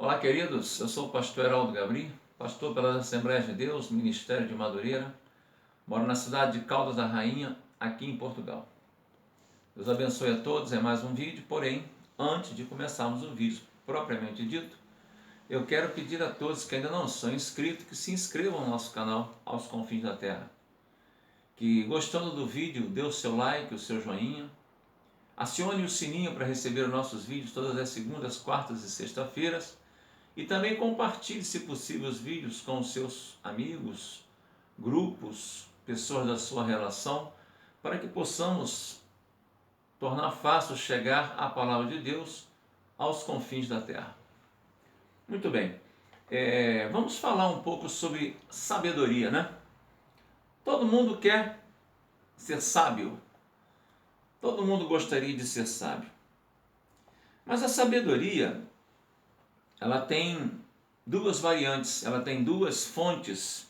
Olá, queridos. Eu sou o pastor Heraldo Gabri, pastor pela Assembleia de Deus, Ministério de Madureira. Moro na cidade de Caldas da Rainha, aqui em Portugal. Deus abençoe a todos. É mais um vídeo, porém, antes de começarmos o vídeo propriamente dito, eu quero pedir a todos que ainda não são inscritos que se inscrevam no nosso canal Aos Confins da Terra. Que, gostando do vídeo, dê o seu like, o seu joinha. Acione o sininho para receber os nossos vídeos todas as segundas, quartas e sextas-feiras. E também compartilhe, se possível, os vídeos com os seus amigos, grupos, pessoas da sua relação, para que possamos tornar fácil chegar a palavra de Deus aos confins da terra. Muito bem, vamos falar um pouco sobre sabedoria, né? Todo mundo quer ser sábio, todo mundo gostaria de ser sábio, mas a sabedoria, ela tem duas variantes, ela tem duas fontes.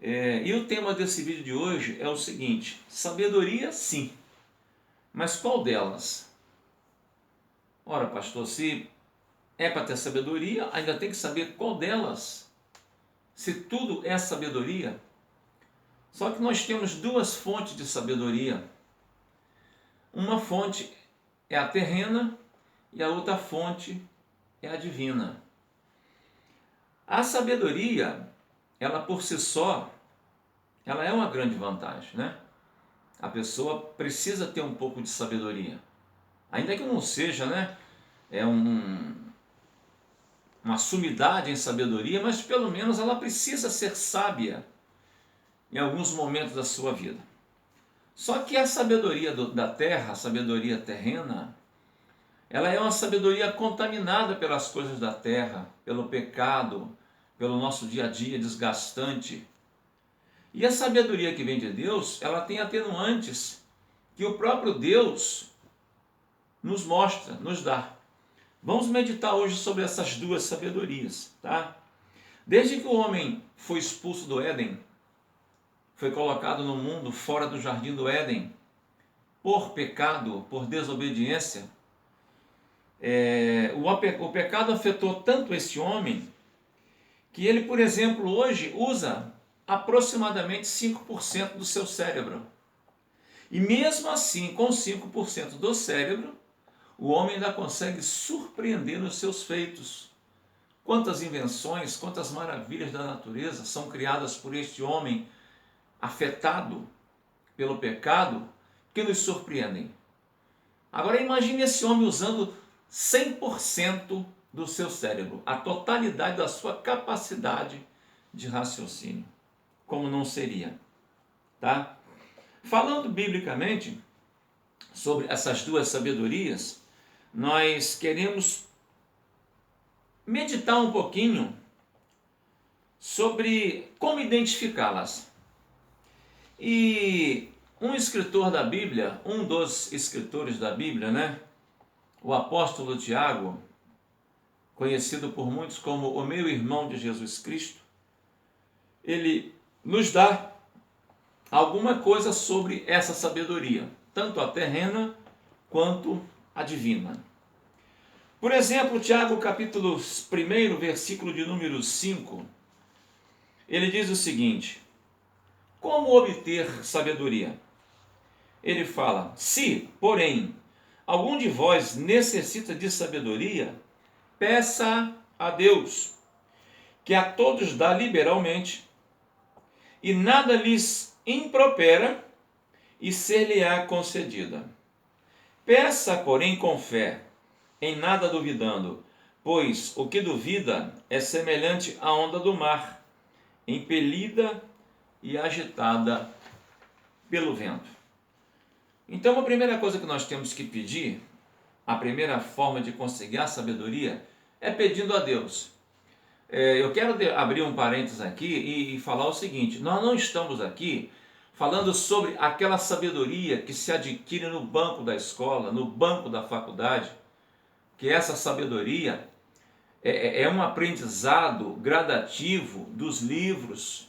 E o tema desse vídeo de hoje é o seguinte: sabedoria sim, mas qual delas? Ora, pastor, se é para ter sabedoria, ainda tem que saber qual delas. Se tudo é sabedoria. Só que nós temos duas fontes de sabedoria. Uma fonte é a terrena e a outra fonte é a divina. A sabedoria, ela por si só, ela é uma grande vantagem, né? A pessoa precisa ter um pouco de sabedoria. Ainda que não seja, né, uma sumidade em sabedoria, mas pelo menos ela precisa ser sábia em alguns momentos da sua vida. Só que a sabedoria da terra, a sabedoria terrena, ela é uma sabedoria contaminada pelas coisas da terra, pelo pecado, pelo nosso dia a dia desgastante. E a sabedoria que vem de Deus, ela tem atenuantes que o próprio Deus nos mostra, nos dá. Vamos meditar hoje sobre essas duas sabedorias, tá? Desde que o homem foi expulso do Éden, foi colocado no mundo fora do jardim do Éden, por pecado, por desobediência, o pecado afetou tanto esse homem que ele, por exemplo, hoje usa aproximadamente 5% do seu cérebro. E mesmo assim, com 5% do cérebro, o homem ainda consegue surpreender nos seus feitos. Quantas invenções, quantas maravilhas da natureza são criadas por este homem afetado pelo pecado, que nos surpreendem. Agora imagine esse homem usando 100% do seu cérebro, a totalidade da sua capacidade de raciocínio. Como não seria, tá? Falando biblicamente sobre essas duas sabedorias, nós queremos meditar um pouquinho sobre como identificá-las. E um escritor da Bíblia, um dos escritores da Bíblia, né? O apóstolo Tiago, conhecido por muitos como o meu irmão de Jesus Cristo, ele nos dá alguma coisa sobre essa sabedoria, tanto a terrena quanto a divina. Por exemplo, Tiago capítulo 1, versículo de número 5, ele diz o seguinte: como obter sabedoria? Ele fala: se, porém, algum de vós necessita de sabedoria, peça a Deus, que a todos dá liberalmente, e nada lhes impropera, e ser-lhe-á concedida. Peça, porém, com fé, em nada duvidando, pois o que duvida é semelhante à onda do mar, impelida e agitada pelo vento. Então, a primeira coisa que nós temos que pedir, a primeira forma de conseguir a sabedoria, é pedindo a Deus. Eu quero abrir um parênteses aqui e falar o seguinte: nós não estamos aqui falando sobre aquela sabedoria que se adquire no banco da escola, no banco da faculdade, que essa sabedoria é um aprendizado gradativo dos livros,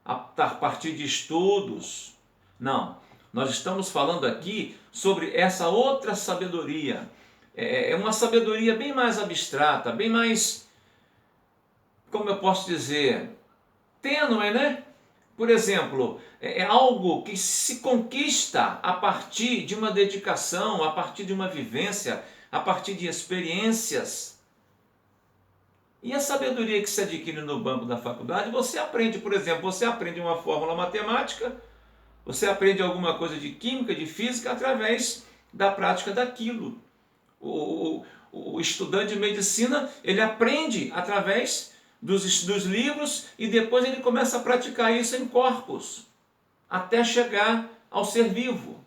a partir de estudos. Não, nós estamos falando aqui sobre essa outra sabedoria, é uma sabedoria bem mais abstrata, bem mais, como eu posso dizer, tênue, né? Por exemplo, é algo que se conquista a partir de uma dedicação, a partir de uma vivência, a partir de experiências. E a sabedoria que se adquire no banco da faculdade, você aprende, por exemplo, você aprende uma fórmula matemática, você aprende alguma coisa de química, de física, através da prática daquilo. O estudante de medicina, ele aprende através dos livros e depois ele começa a praticar isso em corpos, até chegar ao ser vivo.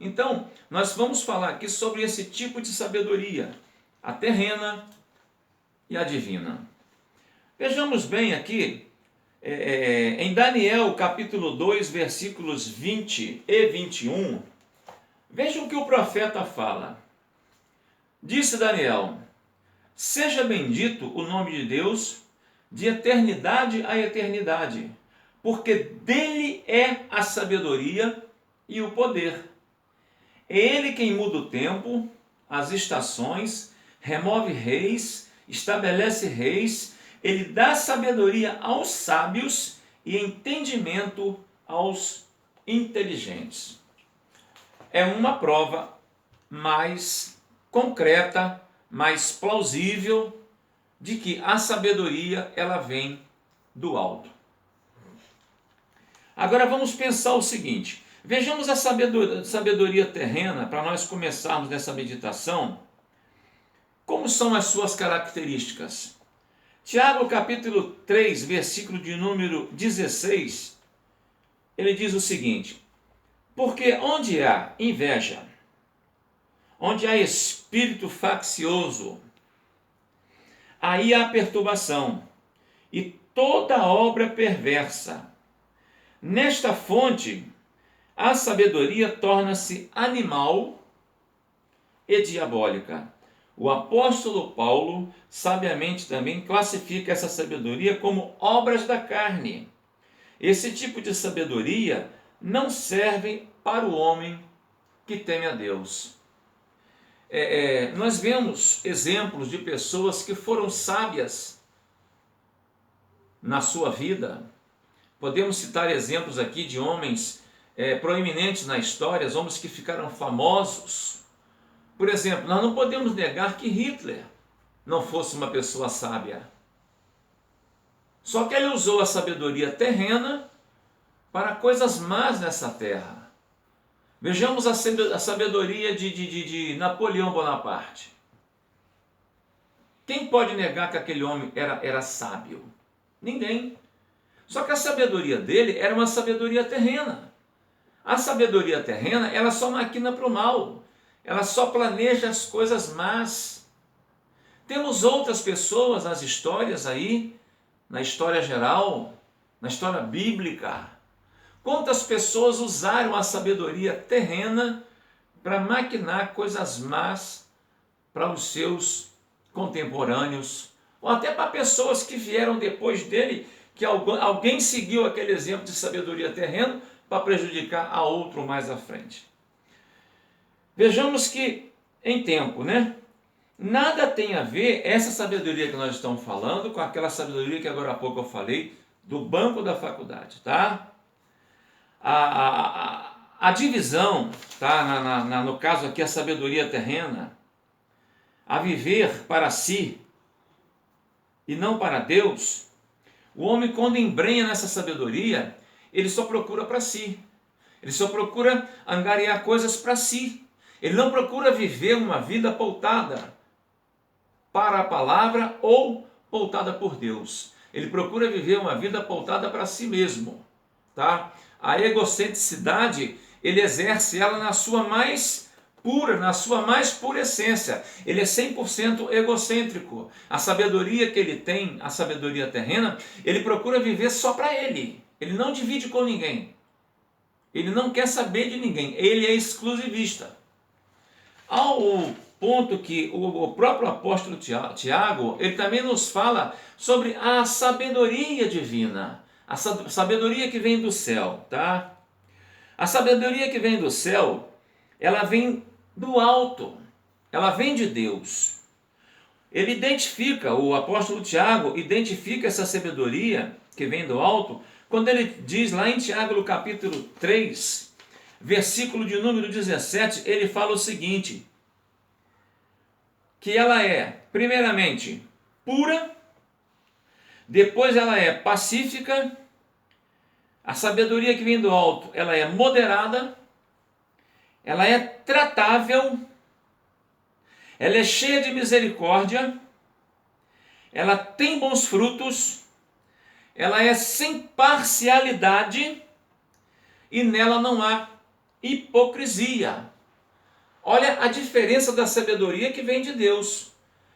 Então, nós vamos falar aqui sobre esse tipo de sabedoria, a terrena e a divina. Vejamos bem aqui, em Daniel capítulo 2, versículos 20 e 21, vejam o que o profeta fala. Disse Daniel: seja bendito o nome de Deus, de eternidade a eternidade, porque dele é a sabedoria e o poder. É ele quem muda o tempo, as estações, remove reis, estabelece reis, ele dá sabedoria aos sábios e entendimento aos inteligentes. É uma prova mais concreta, mais plausível de que a sabedoria ela vem do alto. Agora vamos pensar o seguinte, vejamos a sabedoria terrena para nós começarmos nessa meditação. Como são as suas características? Tiago capítulo 3, versículo de número 16, ele diz o seguinte: porque onde há inveja, onde há espírito faccioso, aí há perturbação e toda obra perversa. Nesta fonte, a sabedoria torna-se animal e diabólica. O apóstolo Paulo sabiamente também classifica essa sabedoria como obras da carne. Esse tipo de sabedoria não serve para o homem que teme a Deus. Nós vemos exemplos de pessoas que foram sábias na sua vida. Podemos citar exemplos aqui de homens proeminentes na história, homens que ficaram famosos. Por exemplo, nós não podemos negar que Hitler não fosse uma pessoa sábia. Só que ele usou a sabedoria terrena para coisas más nessa terra. Vejamos a sabedoria de Napoleão Bonaparte. Quem pode negar que aquele homem era sábio? Ninguém. Só que a sabedoria dele era uma sabedoria terrena. A sabedoria terrena, ela só maquina para o mal. Ela só planeja as coisas más. Temos outras pessoas nas histórias aí, na história geral, na história bíblica. Quantas pessoas usaram a sabedoria terrena para maquinar coisas más para os seus contemporâneos, ou até para pessoas que vieram depois dele, que alguém seguiu aquele exemplo de sabedoria terrena para prejudicar a outro mais à frente. Vejamos que em tempo, nada tem a ver essa sabedoria que nós estamos falando com aquela sabedoria que agora há pouco eu falei do banco da faculdade, tá? A divisão, tá? No caso aqui a sabedoria terrena, a viver para si e não para Deus. O homem, quando embrenha nessa sabedoria, ele só procura para si. Ele só procura angariar coisas para si. Ele não procura viver uma vida pautada para a palavra ou pautada por Deus. Ele procura viver uma vida pautada para si mesmo, tá? A egocentricidade, ele exerce ela na sua mais pura essência. Ele é 100% egocêntrico. A sabedoria que ele tem, a sabedoria terrena, ele procura viver só para ele. Ele não divide com ninguém. Ele não quer saber de ninguém. Ele é exclusivista. Ao ponto que o próprio apóstolo Tiago, ele também nos fala sobre a sabedoria divina, a sabedoria que vem do céu, tá? A sabedoria que vem do céu, ela vem do alto. ela vem de Deus. Ele identifica, o apóstolo Tiago identifica essa sabedoria que vem do alto, quando ele diz lá em Tiago, no capítulo 3, versículo de número 17, ele fala o seguinte, que ela é, primeiramente, pura, depois ela é pacífica, a sabedoria que vem do alto, ela é moderada, ela é tratável, ela é cheia de misericórdia, ela tem bons frutos, ela é sem parcialidade e nela não há hipocrisia. Olha a diferença da sabedoria que vem de Deus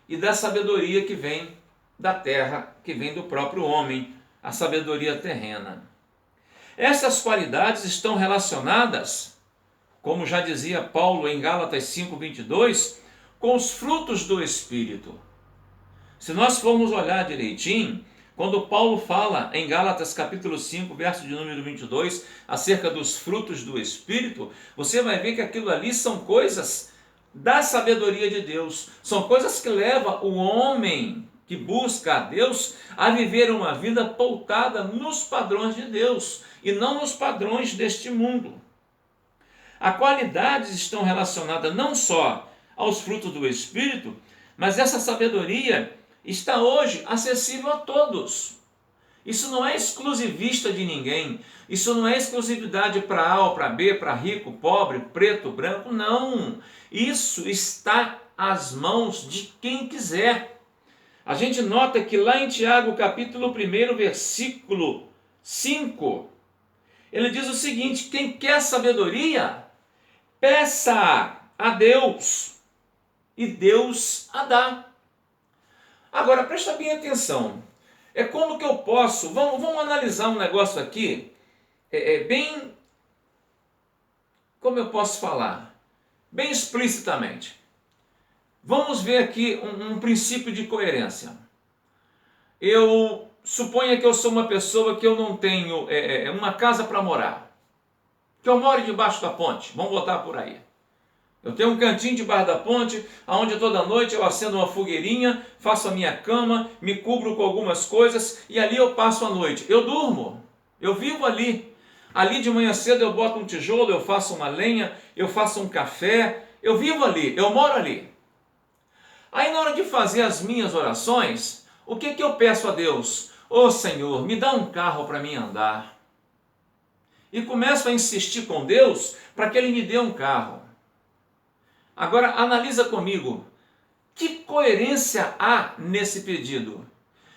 e da sabedoria que vem da terra, que vem do próprio homem, a sabedoria terrena. Essas qualidades estão relacionadas, como já dizia Paulo em Gálatas 5:22, com os frutos do Espírito. Se nós formos olhar direitinho, quando Paulo fala em Gálatas capítulo 5, verso de número 22, acerca dos frutos do Espírito, você vai ver que aquilo ali são coisas da sabedoria de Deus, são coisas que levam o homem que busca a Deus a viver uma vida pautada nos padrões de Deus e não nos padrões deste mundo. As qualidades estão relacionadas não só aos frutos do Espírito, mas essa sabedoria está hoje acessível a todos. Isso não é exclusivista de ninguém, isso não é exclusividade para A ou para B, para rico, pobre, preto, branco, não. Isso está às mãos de quem quiser. A gente nota que lá em Tiago, capítulo 1, versículo 5, ele diz o seguinte: quem quer sabedoria, peça a Deus, e Deus a dá. Agora, presta bem atenção. É como que eu posso... Vamos analisar um negócio aqui, bem... Como eu posso falar? Bem explicitamente. Vamos ver aqui um princípio de coerência. Eu suponho que eu sou uma pessoa que eu não tenho uma casa para morar. Que eu moro debaixo da ponte. Vamos botar por aí. Eu tenho um cantinho debaixo da ponte, onde toda noite eu acendo uma fogueirinha, faço a minha cama, me cubro com algumas coisas e ali eu passo a noite. Eu durmo, eu vivo ali. Ali de manhã cedo eu boto um tijolo, eu faço uma lenha, eu faço um café, eu vivo ali, eu moro ali. Aí na hora de fazer as minhas orações, o que eu peço a Deus? Ô Senhor, me dá um carro para mim andar. E começo a insistir com Deus para que Ele me dê um carro. Agora, analisa comigo, que coerência há nesse pedido?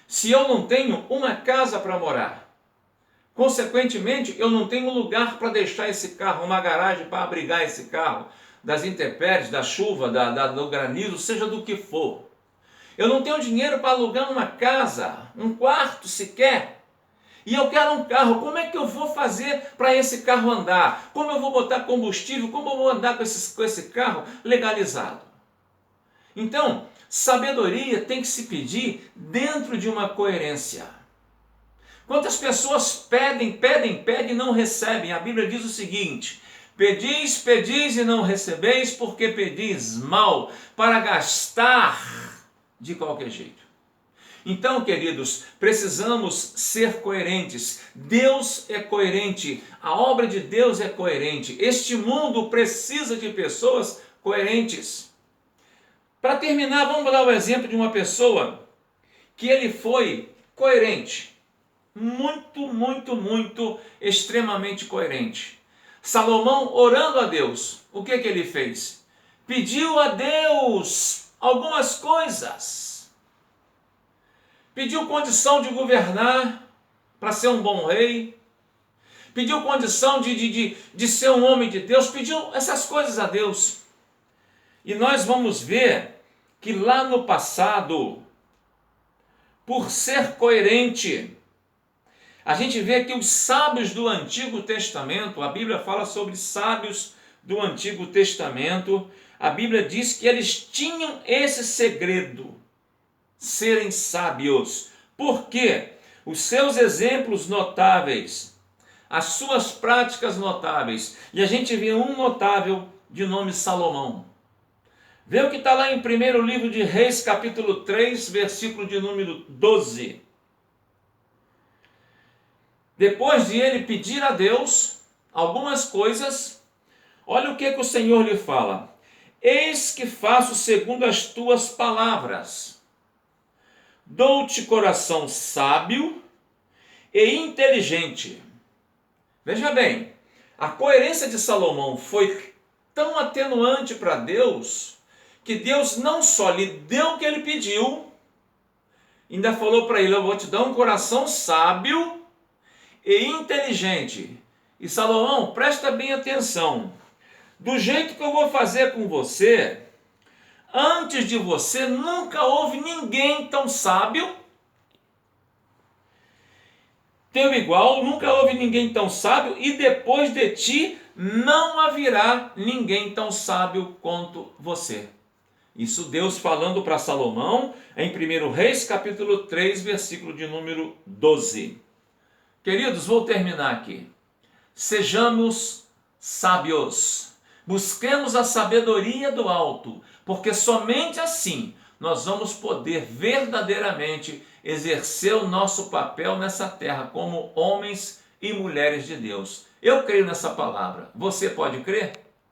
Se eu não tenho uma casa para morar, consequentemente, eu não tenho um lugar para deixar esse carro, uma garagem para abrigar esse carro, das intempéries, da chuva, do granizo, seja do que for. Eu não tenho dinheiro para alugar uma casa, um quarto sequer. E eu quero um carro, como é que eu vou fazer para esse carro andar? Como eu vou botar combustível? Como eu vou andar com esse carro legalizado? Então, sabedoria tem que se pedir dentro de uma coerência. Quantas pessoas pedem e não recebem? A Bíblia diz o seguinte: pedis e não recebeis, porque pedis mal, para gastar de qualquer jeito. Então, queridos, precisamos ser coerentes. Deus é coerente, a obra de Deus é coerente. Este mundo precisa de pessoas coerentes. Para terminar, vamos dar o exemplo de uma pessoa que ele foi coerente. Muito, extremamente coerente. Salomão, orando a Deus, o que ele fez? Pediu a Deus algumas coisas. Pediu condição de governar para ser um bom rei. Pediu condição de ser um homem de Deus. Pediu essas coisas a Deus. E nós vamos ver que lá no passado, por ser coerente, a gente vê que os sábios do Antigo Testamento, a Bíblia fala sobre sábios do Antigo Testamento, a Bíblia diz que eles tinham esse segredo, serem sábios. Por quê? Os seus exemplos notáveis, as suas práticas notáveis. E a gente vê um notável de nome Salomão. Vê o que está lá em 1º livro de Reis, capítulo 3, versículo de número 12. Depois de ele pedir a Deus algumas coisas, olha o que o Senhor lhe fala. Eis que faço segundo as tuas palavras. Dou-te coração sábio e inteligente. Veja bem, a coerência de Salomão foi tão atenuante para Deus, que Deus não só lhe deu o que ele pediu, ainda falou para ele, eu vou te dar um coração sábio e inteligente. E Salomão, presta bem atenção, do jeito que eu vou fazer com você, antes de você nunca houve ninguém tão sábio, teu igual, nunca houve ninguém tão sábio, e depois de ti não haverá ninguém tão sábio quanto você. Isso Deus falando para Salomão em 1 Reis, capítulo 3, versículo de número 12. Queridos, vou terminar aqui. Sejamos sábios. Busquemos a sabedoria do alto, porque somente assim nós vamos poder verdadeiramente exercer o nosso papel nessa terra como homens e mulheres de Deus. Eu creio nessa palavra. Você pode crer?